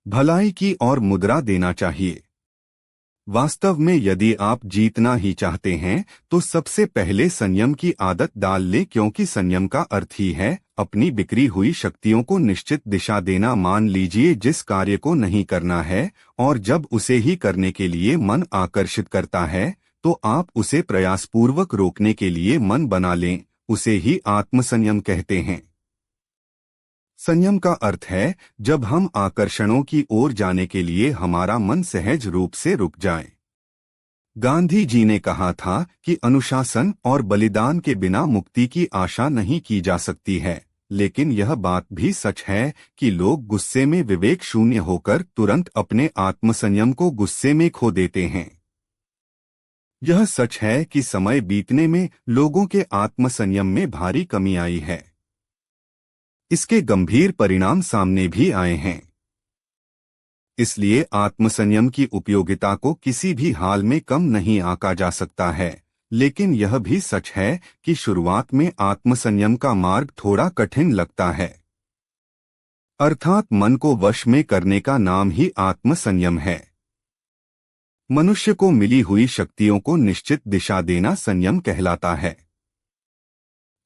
भलाई की और मुद्रा देना चाहिए। वास्तव में यदि आप जीतना ही चाहते हैं तो सबसे पहले संयम की आदत डाल लें, क्योंकि संयम का अर्थ ही है अपनी बिखरी हुई शक्तियों को निश्चित दिशा देना। मान लीजिए जिस कार्य को नहीं करना है और जब उसे ही करने के लिए मन आकर्षित करता है तो आप उसे प्रयासपूर्वक रोकने के लिए मन बना लें, उसे ही आत्मसंयम कहते हैं। संयम का अर्थ है जब हम आकर्षणों की ओर जाने के लिए हमारा मन सहज रूप से रुक जाए। गांधी जी ने कहा था कि अनुशासन और बलिदान के बिना मुक्ति की आशा नहीं की जा सकती है, लेकिन यह बात भी सच है कि लोग गुस्से में विवेक शून्य होकर तुरंत अपने आत्मसंयम को गुस्से में खो देते हैं। यह सच है कि समय बीतने में लोगों के आत्मसंयम में भारी कमी आई है। इसके गंभीर परिणाम सामने भी आए हैं। इसलिए आत्मसंयम की उपयोगिता को किसी भी हाल में कम नहीं आंका जा सकता है, लेकिन यह भी सच है कि शुरुआत में आत्मसंयम का मार्ग थोड़ा कठिन लगता है। अर्थात मन को वश में करने का नाम ही आत्मसंयम है। मनुष्य को मिली हुई शक्तियों को निश्चित दिशा देना संयम कहलाता है।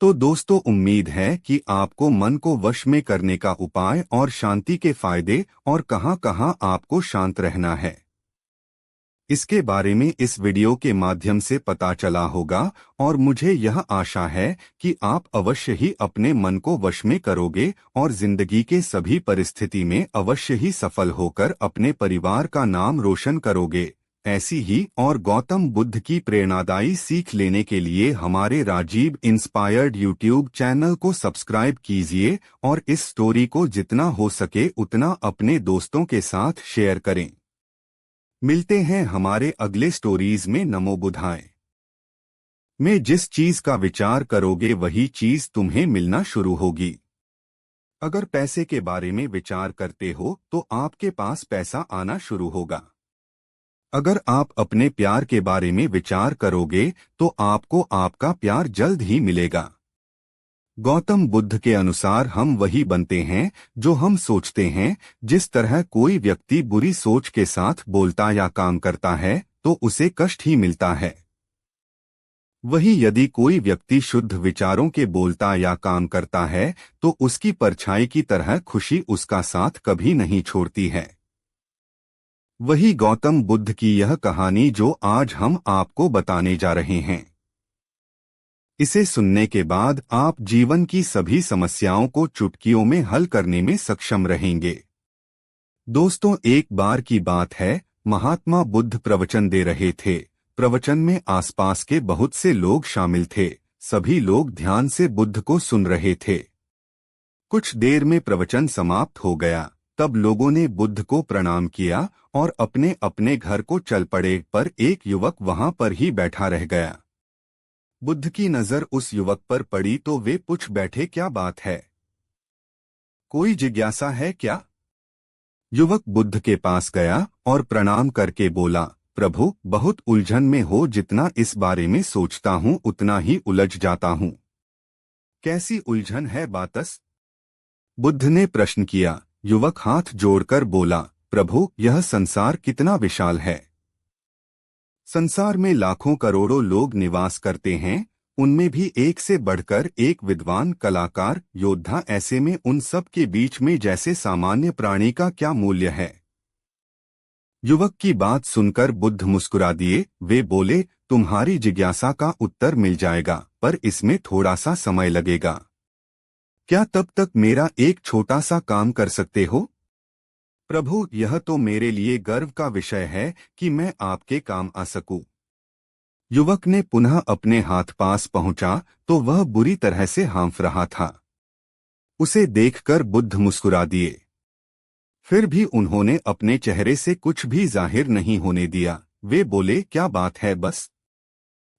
तो दोस्तों, उम्मीद है कि आपको मन को वश में करने का उपाय और शांति के फायदे और कहां-कहां आपको शांत रहना है, इसके बारे में इस वीडियो के माध्यम से पता चला होगा। और मुझे यह आशा है कि आप अवश्य ही अपने मन को वश में करोगे और जिंदगी के सभी परिस्थिति में अवश्य ही सफल होकर अपने परिवार का नाम रोशन करोगे। ऐसी ही और गौतम बुद्ध की प्रेरणादायी सीख लेने के लिए हमारे राजीव इंस्पायर्ड यूट्यूब चैनल को सब्सक्राइब कीजिए और इस स्टोरी को जितना हो सके उतना अपने दोस्तों के साथ शेयर करें। मिलते हैं हमारे अगले स्टोरीज में। नमो बुद्धाय। में जिस चीज का विचार करोगे वही चीज तुम्हें मिलना शुरू होगी। अगर पैसे के बारे में विचार करते हो तो आपके पास पैसा आना शुरू होगा। अगर आप अपने प्यार के बारे में विचार करोगे तो आपको आपका प्यार जल्द ही मिलेगा। गौतम बुद्ध के अनुसार हम वही बनते हैं जो हम सोचते हैं। जिस तरह कोई व्यक्ति बुरी सोच के साथ बोलता या काम करता है तो उसे कष्ट ही मिलता है, वही यदि कोई व्यक्ति शुद्ध विचारों के बोलता या काम करता है तो उसकी परछाई की तरह खुशी उसका साथ कभी नहीं छोड़ती है। वही गौतम बुद्ध की यह कहानी जो आज हम आपको बताने जा रहे हैं। इसे सुनने के बाद आप जीवन की सभी समस्याओं को चुटकियों में हल करने में सक्षम रहेंगे। दोस्तों, एक बार की बात है, महात्मा बुद्ध प्रवचन दे रहे थे। प्रवचन में आसपास के बहुत से लोग शामिल थे। सभी लोग ध्यान से बुद्ध को सुन रहे थे। कुछ देर में प्रवचन समाप्त हो गया। तब लोगों ने बुद्ध को प्रणाम किया और अपने अपने घर को चल पड़े, पर एक युवक वहां पर ही बैठा रह गया। बुद्ध की नजर उस युवक पर पड़ी तो वे पूछ बैठे, क्या बात है? कोई जिज्ञासा है क्या? युवक बुद्ध के पास गया और प्रणाम करके बोला, प्रभु, बहुत उलझन में हो। जितना इस बारे में सोचता हूँ उतना ही उलझ जाता हूँ। कैसी उलझन है बातस? बुद्ध ने प्रश्न किया। युवक हाथ जोड़कर बोला, प्रभु, यह संसार कितना विशाल है। संसार में लाखों करोड़ों लोग निवास करते हैं, उनमें भी एक से बढ़कर एक विद्वान, कलाकार, योद्धा। ऐसे में उन सब के बीच में जैसे सामान्य प्राणी का क्या मूल्य है? युवक की बात सुनकर बुद्ध मुस्कुरा दिए। वे बोले, तुम्हारी जिज्ञासा का उत्तर मिल जाएगा, पर इसमें थोड़ा सा समय लगेगा। क्या तब तक मेरा एक छोटा सा काम कर सकते हो? प्रभु, यह तो मेरे लिए गर्व का विषय है कि मैं आपके काम आ सकूं। युवक ने पुनः अपने हाथ पास पहुंचा तो वह बुरी तरह से हाँफ रहा था। उसे देखकर बुद्ध मुस्कुरा दिए। फिर भी उन्होंने अपने चेहरे से कुछ भी जाहिर नहीं होने दिया। वे बोले, क्या बात है बस?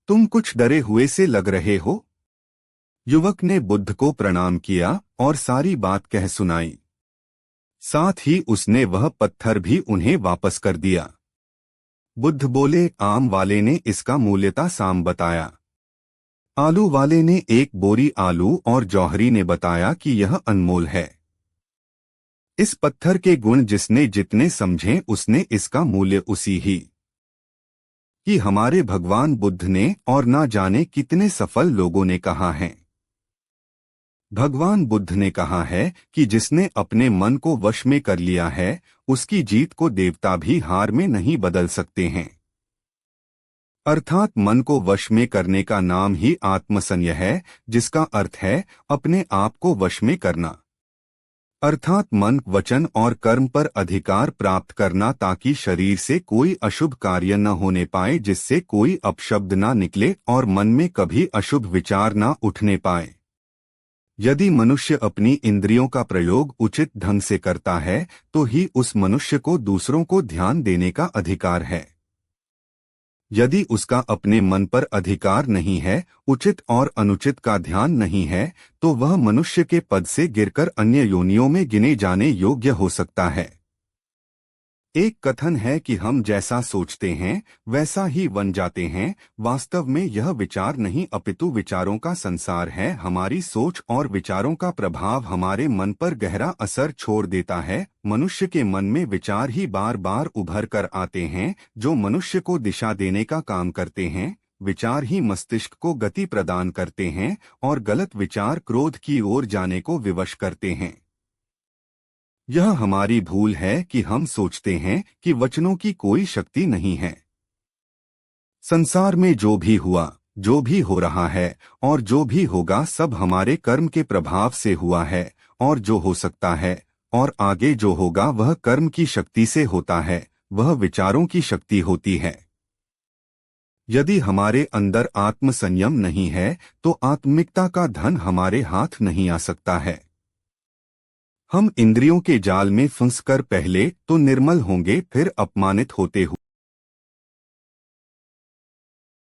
तुम कुछ डरे हुए से लग रहे हो। युवक ने बुद्ध को प्रणाम किया और सारी बात कह सुनाई। साथ ही उसने वह पत्थर भी उन्हें वापस कर दिया। बुद्ध बोले, आम वाले ने इसका मूल्यता साम बताया। आलू वाले ने एक बोरी आलू और जौहरी ने बताया कि यह अनमोल है। इस पत्थर के गुण जिसने जितने समझे उसने इसका मूल्य उसी ही कि हमारे भगवान बुद्ध ने और ना जाने कितने सफल लोगों ने कहा है। भगवान बुद्ध ने कहा है कि जिसने अपने मन को वश में कर लिया है उसकी जीत को देवता भी हार में नहीं बदल सकते हैं। अर्थात मन को वश में करने का नाम ही आत्मसंयम है, जिसका अर्थ है अपने आप को वश में करना। अर्थात मन, वचन और कर्म पर अधिकार प्राप्त करना ताकि शरीर से कोई अशुभ कार्य न होने पाए, जिससे कोई अपशब्द न निकले और मन में कभी अशुभ विचार न उठने पाए। यदि मनुष्य अपनी इंद्रियों का प्रयोग उचित ढंग से करता है तो ही उस मनुष्य को दूसरों को ध्यान देने का अधिकार है। यदि उसका अपने मन पर अधिकार नहीं है, उचित और अनुचित का ध्यान नहीं है, तो वह मनुष्य के पद से गिरकर अन्य योनियों में गिने जाने योग्य हो सकता है। एक कथन है कि हम जैसा सोचते हैं वैसा ही बन जाते हैं। वास्तव में यह विचार नहीं अपितु विचारों का संसार है। हमारी सोच और विचारों का प्रभाव हमारे मन पर गहरा असर छोड़ देता है। मनुष्य के मन में विचार ही बार बार उभर कर आते हैं जो मनुष्य को दिशा देने का काम करते हैं। विचार ही मस्तिष्क को गति प्रदान करते हैं और गलत विचार क्रोध की ओर जाने को विवश करते हैं। यह हमारी भूल है कि हम सोचते हैं कि वचनों की कोई शक्ति नहीं है। संसार में जो भी हुआ, जो भी हो रहा है और जो भी होगा सब हमारे कर्म के प्रभाव से हुआ है, और जो हो सकता है और आगे जो होगा वह कर्म की शक्ति से होता है, वह विचारों की शक्ति होती है। यदि हमारे अंदर आत्मसंयम नहीं है तो आत्मिकता का धन हमारे हाथ नहीं आ सकता है। हम इंद्रियों के जाल में फंसकर पहले तो निर्मल होंगे, फिर अपमानित होते हुए